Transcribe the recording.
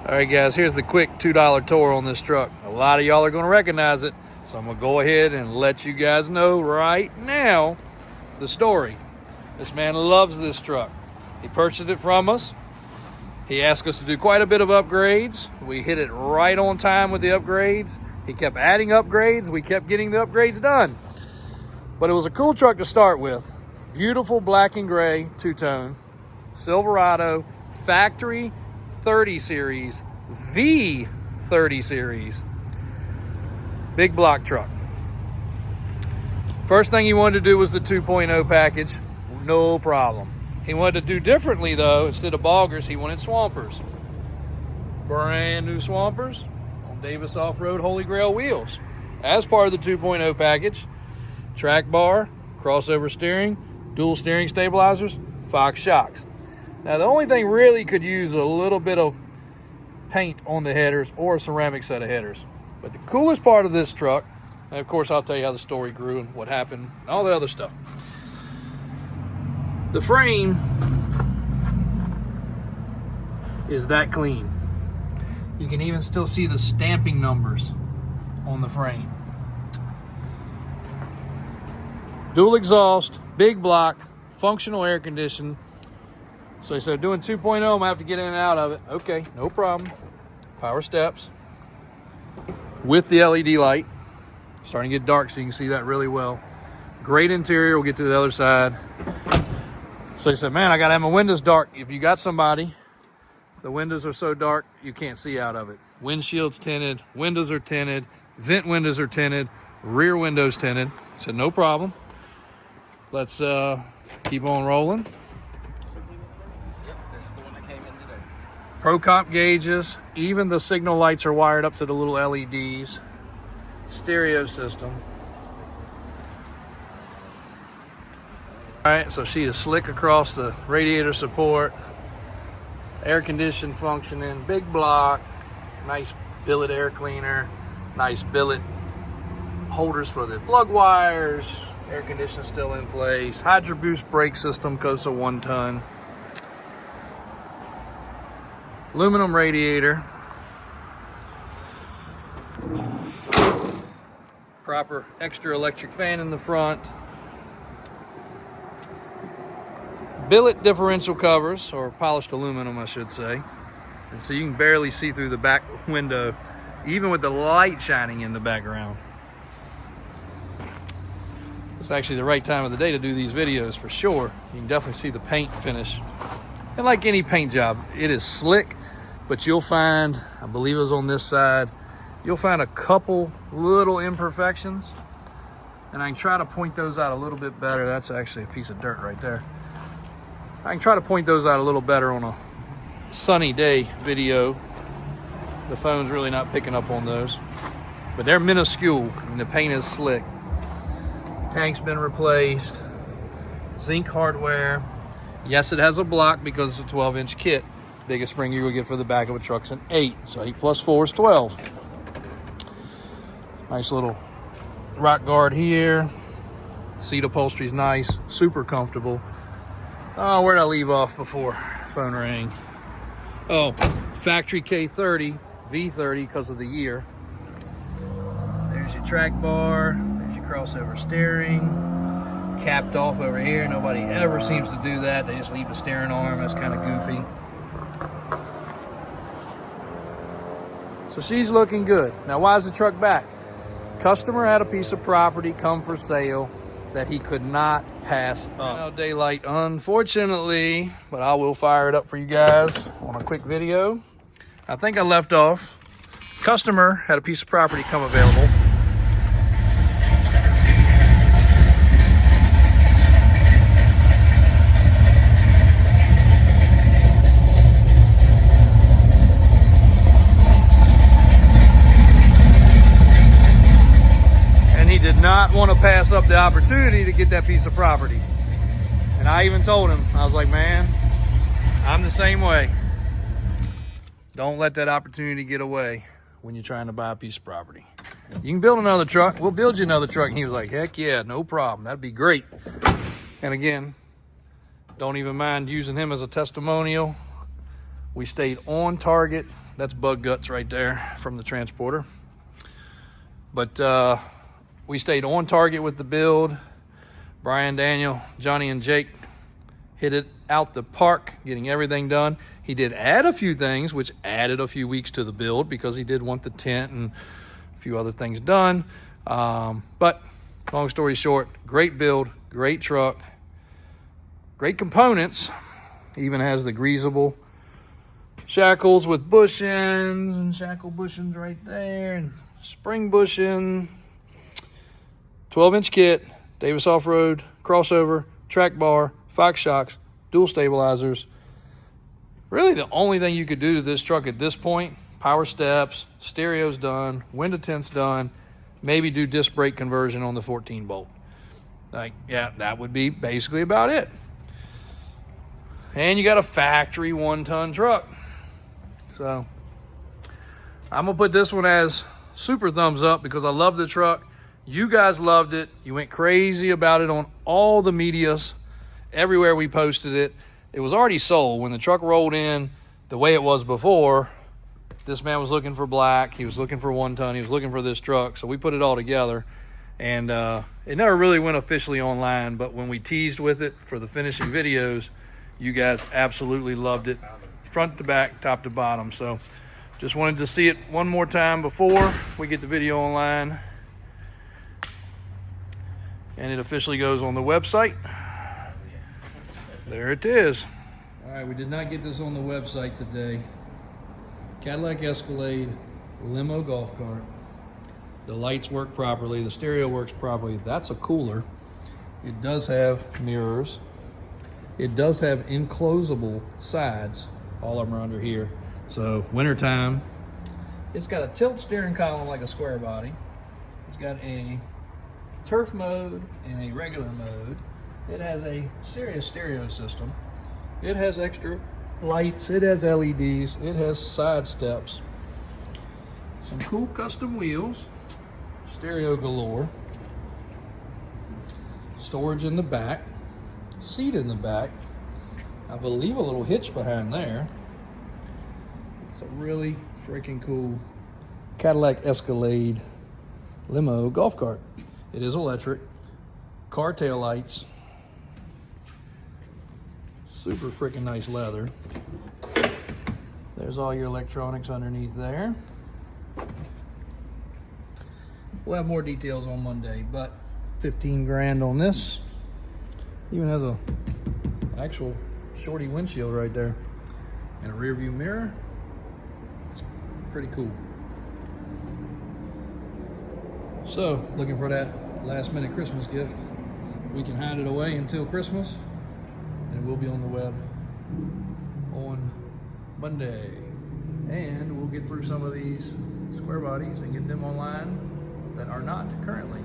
All right, guys, here's the quick $2 tour on this truck. A lot of y'all are gonna recognize it, so I'm gonna go ahead and let you guys know right now the story. This man loves this truck. He purchased it from us. He asked us to do quite a bit of upgrades. We hit it right on time with the upgrades. He kept adding upgrades. We kept getting the upgrades done. But it was a cool truck to start with. Beautiful black and gray two-tone Silverado factory 30 series, V30 series. Big block truck. First thing he wanted to do was the 2.0 package. No problem. He wanted to do differently though. Instead of boggers, he wanted swampers. Brand new swampers on Davis Off-Road Holy Grail wheels. As part of the 2.0 package, track bar, crossover steering, dual steering stabilizers, Fox shocks. Now the only thing really could use a little bit of paint on the headers or a ceramic set of headers. But the coolest part of this truck, and of course I'll tell you how the story grew and what happened and all the other stuff. The frame is that clean. You can even still see the stamping numbers on the frame. Dual exhaust, big block, functional air conditioning. So he said, doing 2.0, I'm gonna have to get in and out of it. Okay, no problem. Power steps with the LED light. Starting to get dark so you can see that really well. Great interior, we'll get to the other side. So he said, man, I gotta have my windows dark. If you got somebody, the windows are so dark, you can't see out of it. Windshield's tinted, windows are tinted, vent windows are tinted, rear windows tinted. I said, no problem. Let's keep on rolling. Pro comp gauges, even the signal lights are wired up to the little LEDs. Stereo system. All right, so she is slick across the radiator support. Air condition functioning, big block, nice billet air cleaner, nice billet holders for the plug wires, air conditioner still in place, Hydro Boost brake system because it's a 1 ton. Aluminum radiator. Proper extra electric fan in the front. Billet differential covers, or polished aluminum I should say. And so you can barely see through the back window, even with the light shining in the background. It's actually the right time of the day to do these videos for sure. You can definitely see the paint finish. And like any paint job, it is slick, but you'll find, I believe it was on this side, you'll find a couple little imperfections. And I can try to point those out a little bit better. That's actually a piece of dirt right there. I can try to point those out a little better on a sunny day video. The phone's really not picking up on those. But they're minuscule and the paint is slick. Tank's been replaced. Zinc hardware. Yes, it has a block because it's a 12-inch kit. Biggest spring you will get for the back of a truck's an 8. So 8 plus 4 is 12. Nice little rock guard here. Seat upholstery's nice, super comfortable. Oh, where'd I leave off before phone rang? Oh, factory K30, V30 because of the year. There's your track bar. There's your crossover steering. Capped off over here. Nobody ever seems to do that. They just leave the steering arm. That's kind of goofy. So she's looking good. Now, why is the truck back? Customer had a piece of property come for sale that he could not pass up. Now, daylight, unfortunately, but I will fire it up for you guys on a quick video. I think I left off. Customer had a piece of property come available. Did not want to pass up the opportunity to get that piece of property. And I even told him, I was like, man, I'm the same way. Don't let that opportunity get away when you're trying to buy a piece of property. You can build another truck. We'll build you another truck. And he was like, heck yeah, no problem. That'd be great. And again, don't even mind using him as a testimonial. We stayed on target That's bug guts right there from the transporter. But we stayed on target with the build. Brian, Daniel, Johnny, and Jake hit it out the park, getting everything done. He did add a few things, which added a few weeks to the build because he did want the tent and a few other things done. But long story short, great build, great truck, great components. Even has the greasable shackles with bushings and shackle bushings right there, and spring bushing, 12-inch kit, Davis off-road, crossover, track bar, Fox shocks, dual stabilizers. Really the only thing you could do to this truck at this point, power steps, stereo's done, window tint's done, maybe do disc brake conversion on the 14 bolt. Like, yeah, that would be basically about it. And you got a factory 1-ton truck. So I'm gonna put this one as super thumbs up because I love the truck. You guys loved it. You went crazy about it on all the medias. Everywhere we posted it. It was already sold. When the truck rolled in the way it was before, this man was looking for black. He was looking for 1-ton. He was looking for this truck. So we put it all together. And it never really went officially online, but when we teased with it for the finishing videos, you guys absolutely loved it. Front to back, top to bottom. So just wanted to see it one more time before we get the video online. And it officially goes on the website. There it is. All right, we did not get this on the website today. Cadillac Escalade limo golf cart. The lights work properly. The stereo works properly. That's a cooler. It does have mirrors. It does have enclosable sides. All of them are under here. So wintertime. It's got a tilt steering column like a Squarebody. It's got a turf mode and a regular mode. It has a Sirius stereo system. It has extra lights. It has LEDs. It has side steps. Some cool custom wheels. Stereo galore. Storage in the back. Seat in the back. I believe a little hitch behind there. It's a really freaking cool Cadillac Escalade limo golf cart. It is electric. Car tail lights. Super freaking nice leather. There's all your electronics underneath there. We'll have more details on Monday, but 15 grand on this. Even has a actual shorty windshield right there and a rear view mirror. It's pretty cool. So, looking for that last minute Christmas gift. We can hide it away until Christmas, and it will be on the web on Monday. And we'll get through some of these square bodies and get them online that are not currently.